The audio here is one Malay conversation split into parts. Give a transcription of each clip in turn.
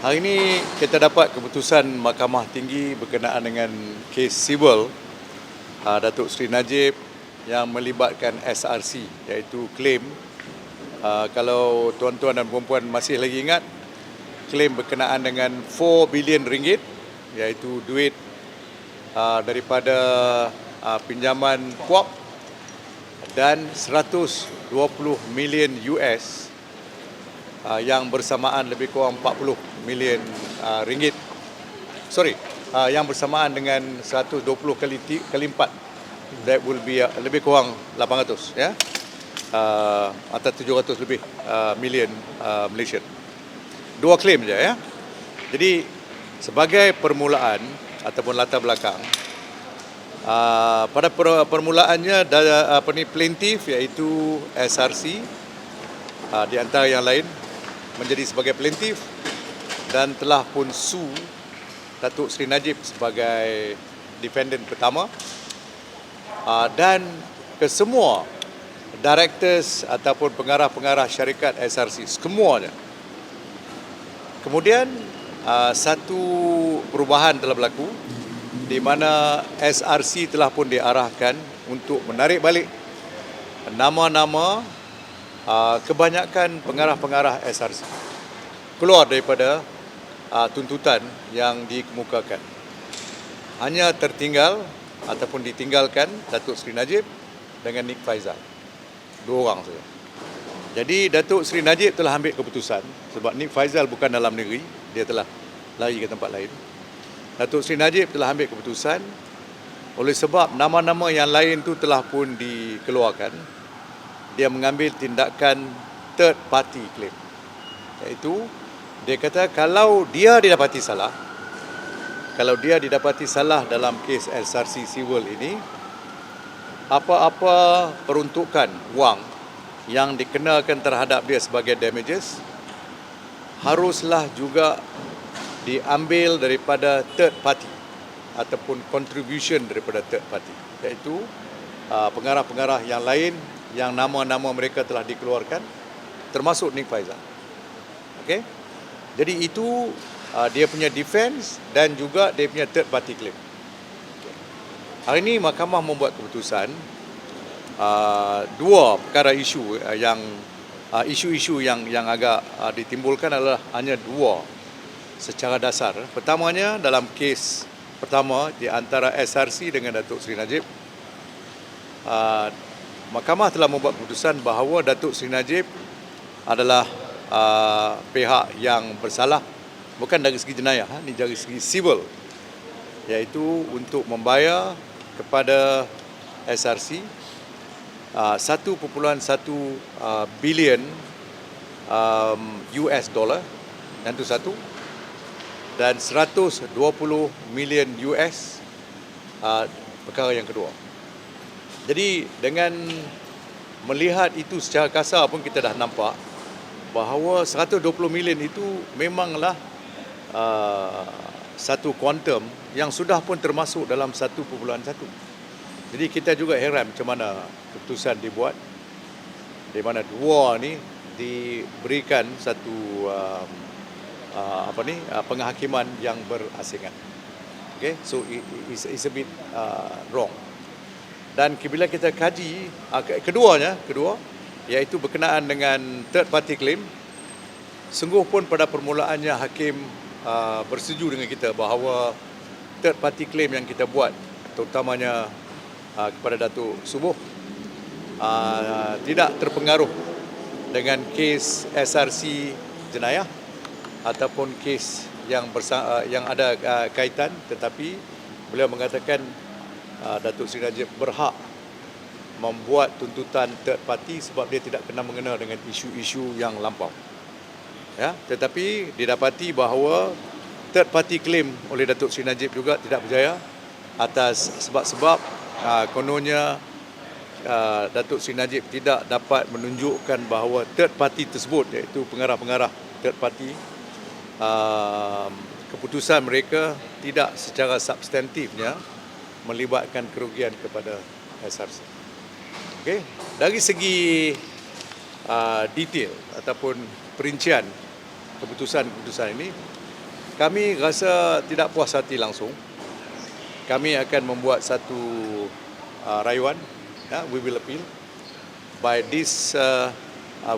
Hari ini kita dapat keputusan Mahkamah Tinggi berkenaan dengan kes sivil Datuk Seri Najib yang melibatkan SRC, iaitu claim, kalau tuan-tuan dan puan-puan masih lagi ingat, claim berkenaan dengan 4 bilion ringgit, iaitu duit daripada pinjaman puas, dan 120 million US yang bersamaan lebih kurang 40 million ringgit. Yang bersamaan dengan 120 kali 4. That will be lebih kurang 800, ya. Atau 700 lebih million Malaysian. 2 claim je, ya. Jadi sebagai permulaan ataupun latar belakang, pada permulaannya plaintiff iaitu SRC di antara yang lain menjadi sebagai plaintiff dan telah pun sue Datuk Seri Najib sebagai defendant pertama, dan kesemua directors ataupun pengarah-pengarah syarikat SRC semuanya. Kemudian satu perubahan telah berlaku di mana SRC telah pun diarahkan untuk menarik balik nama-nama kebanyakan pengarah-pengarah SRC keluar daripada tuntutan yang dikemukakan. Hanya tertinggal ataupun ditinggalkan Datuk Seri Najib dengan Nik Faizal. 2 orang saja. Jadi Datuk Seri Najib telah ambil keputusan sebab Nik Faizal bukan dalam negeri, dia telah lari ke tempat lain. Datuk Seri Najib telah ambil keputusan oleh sebab nama-nama yang lain tu telah pun dikeluarkan. Dia mengambil tindakan third party claim, iaitu dia kata kalau dia didapati salah dalam kes SRC civil ini, apa-apa peruntukan wang yang dikenakan terhadap dia sebagai damages haruslah juga diambil daripada third party ataupun contribution daripada third party, iaitu pengarah-pengarah yang lain yang nama-nama mereka telah dikeluarkan, termasuk Nik Faizal. Okey? Jadi itu dia punya defense dan juga dia punya third party claim. Hari ini mahkamah membuat keputusan 2 perkara isu isu-isu yang agak ditimbulkan adalah hanya 2 secara dasar. Pertamanya dalam kes pertama di antara SRC dengan Datuk Seri Najib, mahkamah telah membuat keputusan bahawa Datuk Seri Najib adalah pihak yang bersalah, bukan dari segi jenayah, ini dari segi sivil, iaitu untuk membayar kepada SRC 1.1 bilion US dollar, yang itu satu, dan 120 million US perkara yang kedua. Jadi dengan melihat itu secara kasar pun kita dah nampak bahawa 120 million itu memanglah satu kuantum yang sudah pun termasuk dalam 1.1. Jadi kita juga heran macam mana keputusan dibuat, di mana 2 ni diberikan satu penghakiman yang berasingan. Okay, so it's a bit wrong. Dan bila kita kaji kedua iaitu berkenaan dengan third party claim, sungguh pun pada permulaannya hakim bersetuju dengan kita bahawa third party claim yang kita buat, terutamanya kepada Datuk Subuh, tidak terpengaruh dengan kes SRC jenayah ataupun kes yang ada kaitan, tetapi beliau mengatakan Datuk Seri Najib berhak membuat tuntutan third party sebab dia tidak kena mengena dengan isu-isu yang lampau. Ya, tetapi didapati bahawa third party claim oleh Datuk Seri Najib juga tidak berjaya atas sebab-sebab kononnya Datuk Seri Najib tidak dapat menunjukkan bahawa third party tersebut, iaitu pengarah-pengarah third party, keputusan mereka tidak secara substantifnya melibatkan kerugian kepada SRC. Okay. Dari segi detail ataupun perincian keputusan-keputusan ini, Kami rasa tidak puas hati langsung. Kami akan membuat satu rayuan. We will appeal. By this,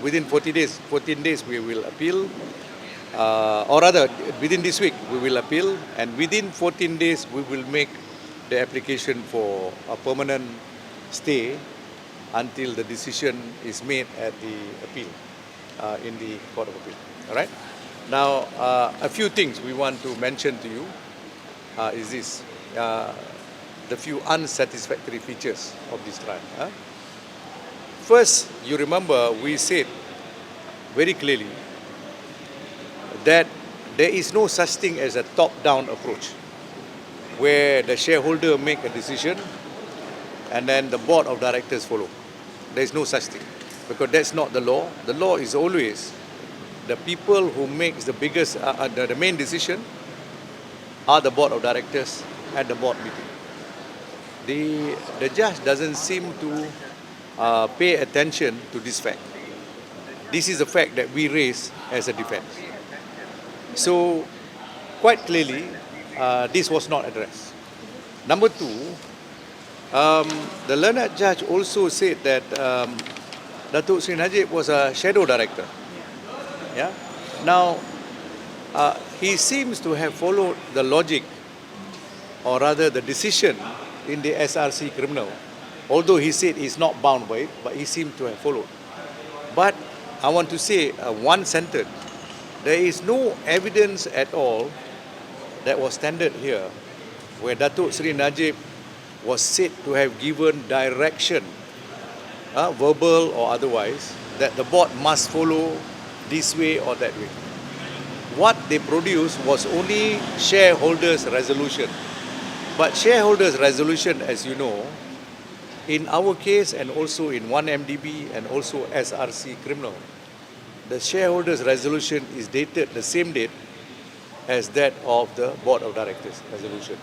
within 14 days we will appeal. Or rather, within this week we will appeal, and within 14 days we will make the application for a permanent stay until the decision is made at the appeal in the Court of Appeal. All right. Now, a few things we want to mention to you is this: the few unsatisfactory features of this trial. First, you remember we said very clearly that there is no such thing as a top-down approach, where the shareholder make a decision and then the board of directors follow. There is no such thing, because that's not the law. The law is always the people who makes the biggest, the main decision are the board of directors at the board meeting. The judge doesn't seem to pay attention to this fact. This is a fact that we raise as a defense. So, quite clearly, this was not addressed. Number two, the learned judge also said that Datuk Sri Najib was a shadow director. Yeah. Now, he seems to have followed the logic, or rather the decision in the SRC criminal, although he said he's not bound by it, but he seemed to have followed. But I want to say one sentence: there is no evidence at all that was tendered here where Datuk Sri Najib was said to have given direction, verbal or otherwise, that the board must follow this way or that way. What they produced was only shareholders' resolution. But shareholders' resolution, as you know, in our case and also in 1MDB and also SRC criminal, the shareholders' resolution is dated the same date as that of the board of directors resolution.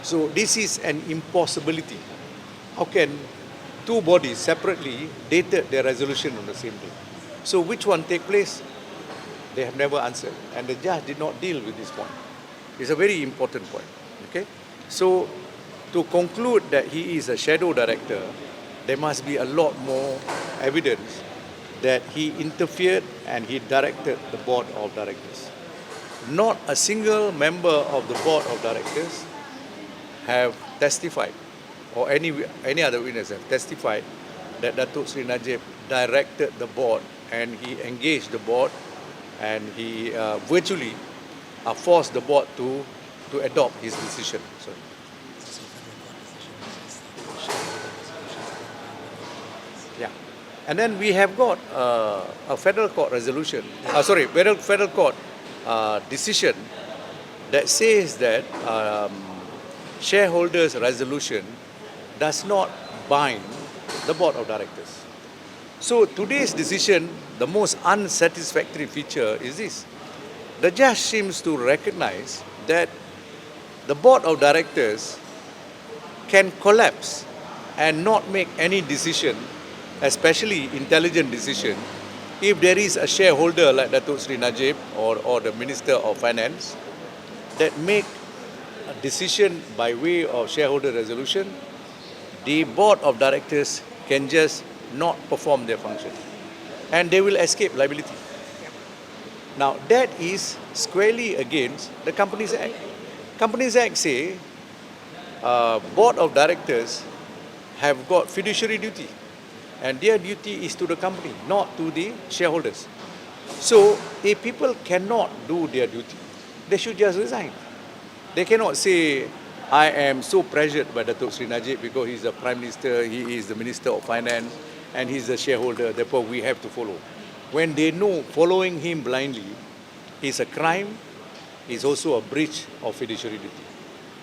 So this is an impossibility. How can two bodies separately dated their resolution on the same day? So which one take place? They have never answered, and the judge did not deal with this point. It's a very important point. Okay, so to conclude that he is a shadow director, there must be a lot more evidence that he interfered and he directed the board of directors. Not a single member of the board of directors have testified, or any other witness have testified, that Datuk Sri Najib directed the board and he engaged the board and he virtually forced the board to adopt his decision. Sorry. Yeah. And then we have got a federal court resolution, federal court decision that says that shareholders' resolution does not bind the board of directors. So today's decision, the most unsatisfactory feature is this: the judge seems to recognize that the board of directors can collapse and not make any decision, especially intelligent decision, if there is a shareholder like Datuk Sri Najib or the Minister of Finance that make a decision by way of shareholder resolution. The board of directors can just not perform their function, and they will escape liability. Now, that is squarely against the Companies Act. Companies Act say board of directors have got fiduciary duty, and their duty is to the company, not to the shareholders. So, if people cannot do their duty, they should just resign. They cannot say, I am so pressured by Datuk Sri Najib because he's the Prime Minister, he is the Minister of Finance, and he's the shareholder, therefore we have to follow. When they know following him blindly is a crime, is also a breach of fiduciary duty.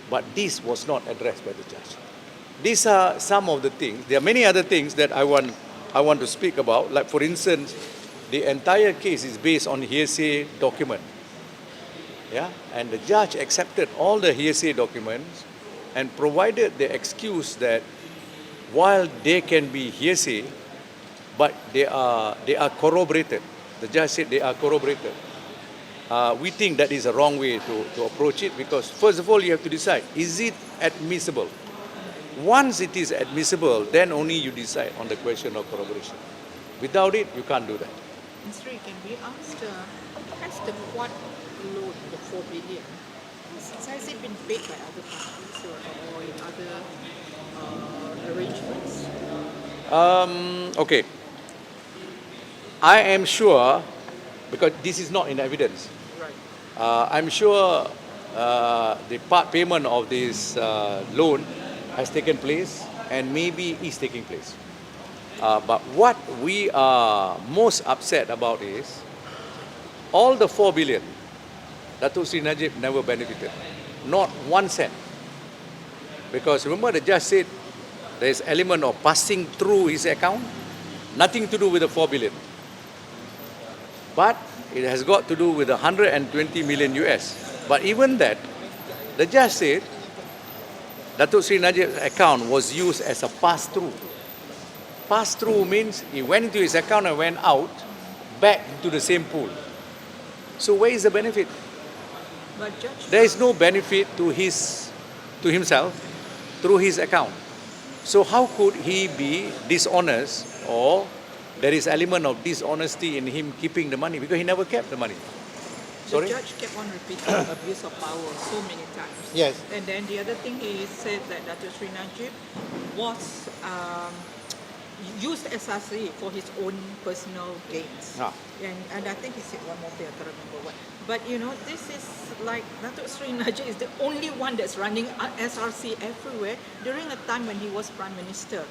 But this was not addressed by the judge. These are some of the things. There are many other things that I want to speak about. Like, for instance, the entire case is based on hearsay document. Yeah? And the judge accepted all the hearsay documents and provided the excuse that while they can be hearsay, but they are corroborated. The judge said they are corroborated we think that is a wrong way to approach it, because first of all you have to decide, is it admissible? Once it is admissible, then only you decide on the question of corroboration. Without it, you can't do that. Mr. Ray, can we ask, has the quad loan, the 4 billion, has it been paid by other parties or in other arrangements? Okay. I am sure, because this is not in evidence, Right. I'm sure the part payment of this loan has taken place and maybe is taking place. But what we are most upset about is all the 4 billion, Datuk Sri Najib never benefited. Not 1 cent. Because remember the judge said there is element of passing through his account, nothing to do with the 4 billion. But it has got to do with the 120 million US. But even that, the judge said Datuk Sri Najib's account was used as a pass-through. Pass-through means he went into his account and went out, back into the same pool. So where is the benefit? But Judge, There is no benefit to himself through his account. So how could he be dishonest, or there is element of dishonesty in him keeping the money, because he never kept the money. Sorry? the judge kept on repeating abuse of power so many times. Yes. And then the other thing, he said that Datuk Sri Najib was used SRC for his own personal gains. Ah. And I think he said one more thing, I can't remember what. But you know, this is like Datuk Sri Najib is the only one that's running SRC everywhere during a time when he was Prime Minister.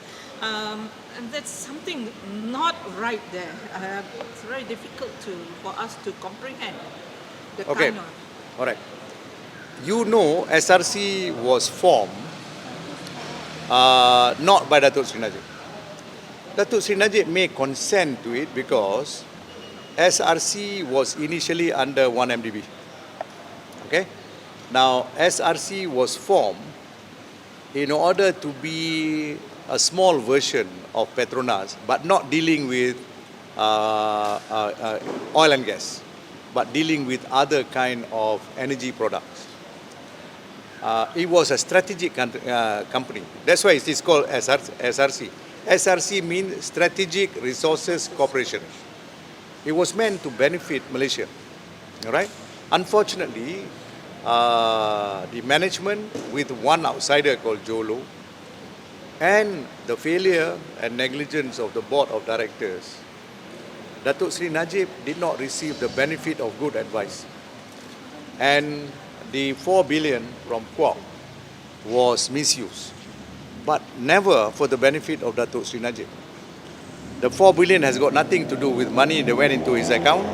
And that's something not right there. It's very difficult for us to comprehend the Okay. kind of... All right. You know, SRC was formed not by Datuk Sri Najib. Datuk Sri Najib may consent to it because SRC was initially under 1MDB. Okay? Now, SRC was formed in order to be a small version of Petronas, but not dealing with oil and gas, but dealing with other kind of energy products. It was a strategic company. That's why it is called SRC. SRC means Strategic Resources Corporation. It was meant to benefit Malaysia. All right? Unfortunately, the management with one outsider called Jolo and the failure and negligence of the board of directors, Datuk Sri Najib did not receive the benefit of good advice. And the 4 billion from Kuok was misused, but never for the benefit of Datuk Sri Najib. The 4 billion has got nothing to do with money that went into his account.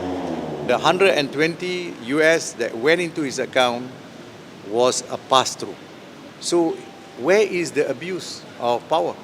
The 120 US that went into his account was a pass-through. So where is the abuse of power?